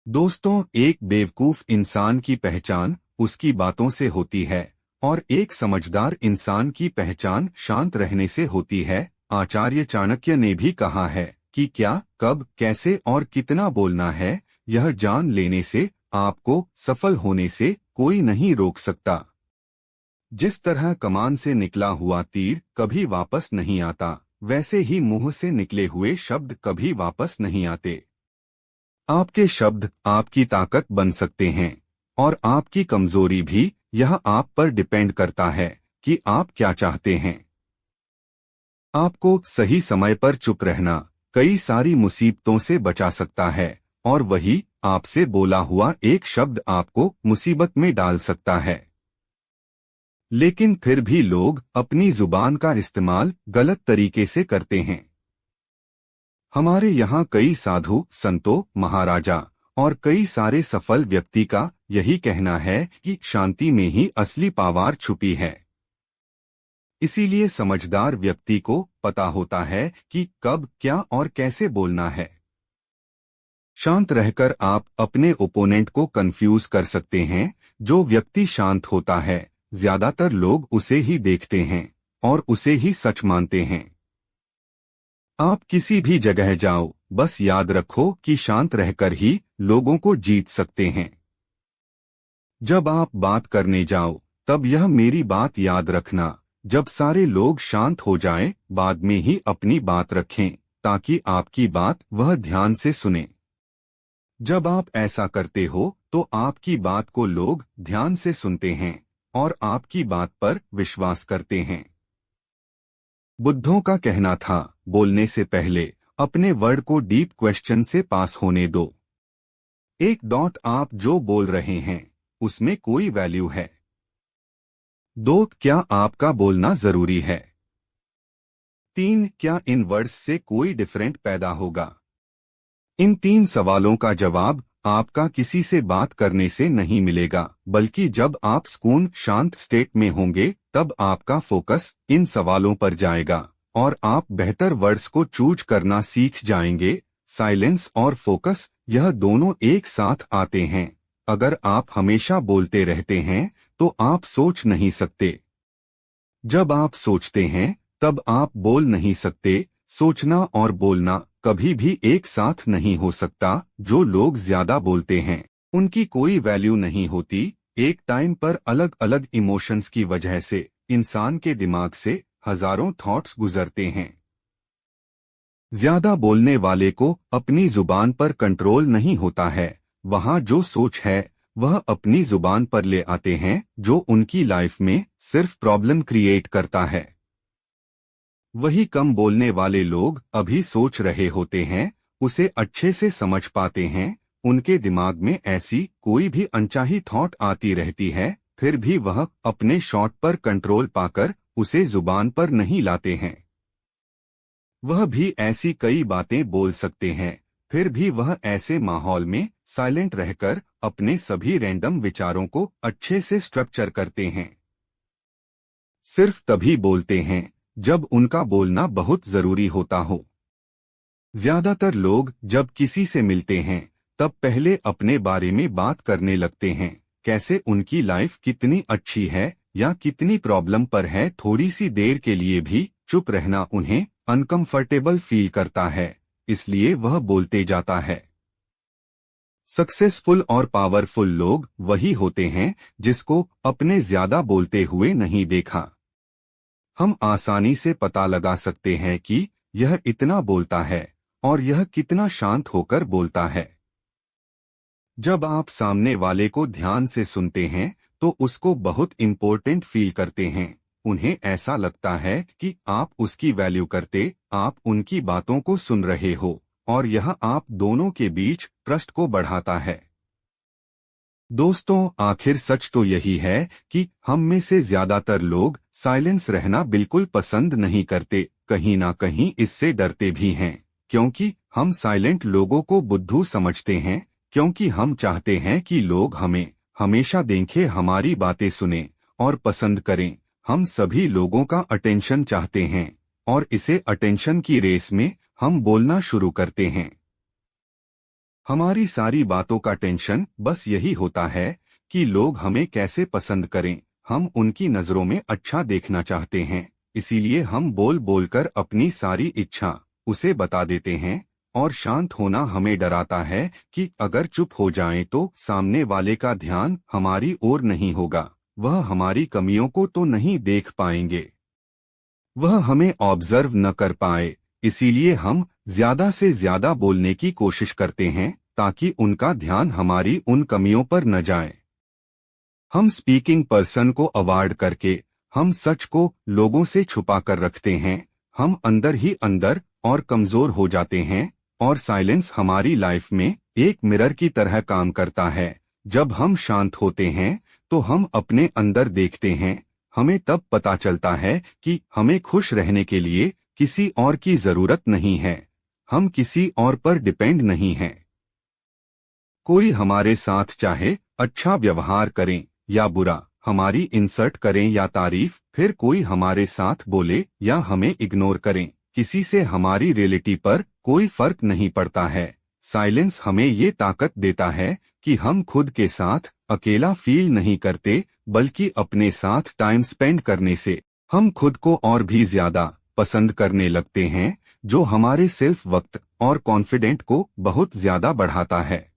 दोस्तों, एक बेवकूफ इंसान की पहचान उसकी बातों से होती है और एक समझदार इंसान की पहचान शांत रहने से होती है। आचार्य चाणक्य ने भी कहा है कि क्या, कब, कैसे और कितना बोलना है, यह जान लेने से आपको सफल होने से कोई नहीं रोक सकता। जिस तरह कमान से निकला हुआ तीर कभी वापस नहीं आता, वैसे ही मुंह से निकले हुए शब्द कभी वापस नहीं आते। आपके शब्द आपकी ताकत बन सकते हैं और आपकी कमजोरी भी। यह आप पर डिपेंड करता है कि आप क्या चाहते हैं। आपको सही समय पर चुप रहना कई सारी मुसीबतों से बचा सकता है, और वही आपसे बोला हुआ एक शब्द आपको मुसीबत में डाल सकता है। लेकिन फिर भी लोग अपनी जुबान का इस्तेमाल गलत तरीके से करते हैं। हमारे यहाँ कई साधु संतों, महाराजा और कई सारे सफल व्यक्ति का यही कहना है कि शांति में ही असली पावर छुपी है। इसीलिए समझदार व्यक्ति को पता होता है कि कब, क्या और कैसे बोलना है। शांत रहकर आप अपने ओपोनेंट को कंफ्यूज कर सकते हैं। जो व्यक्ति शांत होता है, ज्यादातर लोग उसे ही देखते हैं और उसे ही सच मानते हैं। आप किसी भी जगह जाओ, बस याद रखो कि शांत रहकर ही लोगों को जीत सकते हैं। जब आप बात करने जाओ, तब यह मेरी बात याद रखना, जब सारे लोग शांत हो जाएं, बाद में ही अपनी बात रखें, ताकि आपकी बात वह ध्यान से सुने। जब आप ऐसा करते हो तो आपकी बात को लोग ध्यान से सुनते हैं और आपकी बात पर विश्वास करते हैं। बुद्धों का कहना था, बोलने से पहले अपने वर्ड को डीप क्वेश्चन से पास होने दो। एक डॉट, आप जो बोल रहे हैं उसमें कोई वैल्यू है? 2, क्या आपका बोलना जरूरी है? 3, क्या इन वर्ड्स से कोई डिफरेंट पैदा होगा? इन 3 सवालों का जवाब आपका किसी से बात करने से नहीं मिलेगा, बल्कि जब आप सुकून शांत स्टेट में होंगे तब आपका फोकस इन सवालों पर जाएगा और आप बेहतर वर्ड्स को चूज करना सीख जाएंगे। साइलेंस और फोकस, यह दोनों एक साथ आते हैं। अगर आप हमेशा बोलते रहते हैं तो आप सोच नहीं सकते। जब आप सोचते हैं तब आप बोल नहीं सकते। सोचना और बोलना कभी भी एक साथ नहीं हो सकता। जो लोग ज्यादा बोलते हैं उनकी कोई वैल्यू नहीं होती। एक टाइम पर अलग अलग इमोशंस की वजह से इंसान के दिमाग से हजारों थॉट्स गुजरते हैं। ज्यादा बोलने वाले को अपनी जुबान पर कंट्रोल नहीं होता है। वहाँ जो सोच है वह अपनी जुबान पर ले आते हैं, जो उनकी लाइफ में सिर्फ प्रॉब्लम क्रिएट करता है। वही कम बोलने वाले लोग अभी सोच रहे होते हैं, उसे अच्छे से समझ पाते हैं। उनके दिमाग में ऐसी कोई भी अनचाही थॉट आती रहती है, फिर भी वह अपने शॉट पर कंट्रोल पाकर उसे जुबान पर नहीं लाते हैं। वह भी ऐसी कई बातें बोल सकते हैं, फिर भी वह ऐसे माहौल में साइलेंट रहकर अपने सभी रैंडम विचारों को अच्छे से स्ट्रक्चर करते हैं। सिर्फ तभी बोलते हैं जब उनका बोलना बहुत जरूरी होता हो। ज्यादातर लोग जब किसी से मिलते हैं तब पहले अपने बारे में बात करने लगते हैं, कैसे उनकी लाइफ कितनी अच्छी है या कितनी प्रॉब्लम पर है। थोड़ी सी देर के लिए भी चुप रहना उन्हें अनकंफर्टेबल फील करता है, इसलिए वह बोलते जाता है। सक्सेसफुल और पावरफुल लोग वही होते हैं जिसको अपने ज्यादा बोलते हुए नहीं देखा। हम आसानी से पता लगा सकते हैं कि यह इतना बोलता है और यह कितना शांत होकर बोलता है। जब आप सामने वाले को ध्यान से सुनते हैं तो उसको बहुत इम्पोर्टेंट फील करते हैं। उन्हें ऐसा लगता है कि आप उसकी वैल्यू करते, आप उनकी बातों को सुन रहे हो, और यह आप दोनों के बीच ट्रस्ट को बढ़ाता है। दोस्तों, आखिर सच तो यही है कि हम में से ज्यादातर लोग साइलेंस रहना बिल्कुल पसंद नहीं करते। कहीं ना कहीं इससे डरते भी हैं, क्योंकि हम साइलेंट लोगों को बुद्धू समझते हैं, क्योंकि हम चाहते हैं कि लोग हमें हमेशा देखें, हमारी बातें सुनें और पसंद करें। हम सभी लोगों का अटेंशन चाहते हैं और इसे अटेंशन की रेस में हम बोलना शुरू करते हैं। हमारी सारी बातों का टेंशन बस यही होता है कि लोग हमें कैसे पसंद करें। हम उनकी नजरों में अच्छा देखना चाहते हैं, इसीलिए हम बोल बोलकर अपनी सारी इच्छा उसे बता देते हैं। और शांत होना हमें डराता है कि अगर चुप हो जाएं तो सामने वाले का ध्यान हमारी ओर नहीं होगा, वह हमारी कमियों को तो नहीं देख पाएंगे, वह हमें ऑब्जर्व न कर पाए। इसीलिए हम ज्यादा से ज्यादा बोलने की कोशिश करते हैं ताकि उनका ध्यान हमारी उन कमियों पर न जाए। हम स्पीकिंग पर्सन को अवॉइड करके हम सच को लोगों से छुपा कर रखते हैं। हम अंदर ही अंदर और कमजोर हो जाते हैं और साइलेंस हमारी लाइफ में एक मिरर की तरह काम करता है। जब हम शांत होते हैं तो हम अपने अंदर देखते हैं। हमें तब पता चलता है कि हमें खुश रहने के लिए किसी और की जरूरत नहीं है, हम किसी और पर डिपेंड नहीं हैं। कोई हमारे साथ चाहे अच्छा व्यवहार करें या बुरा, हमारी इंसल्ट करें या तारीफ, फिर कोई हमारे साथ बोले या हमें इग्नोर करें, किसी से हमारी रियलिटी पर कोई फर्क नहीं पड़ता है। साइलेंस हमें ये ताकत देता है कि हम खुद के साथ अकेला फील नहीं करते, बल्कि अपने साथ टाइम स्पेंड करने से हम खुद को और भी ज्यादा पसंद करने लगते हैं, जो हमारे सेल्फ वक्त और कॉन्फिडेंट को बहुत ज्यादा बढ़ाता है।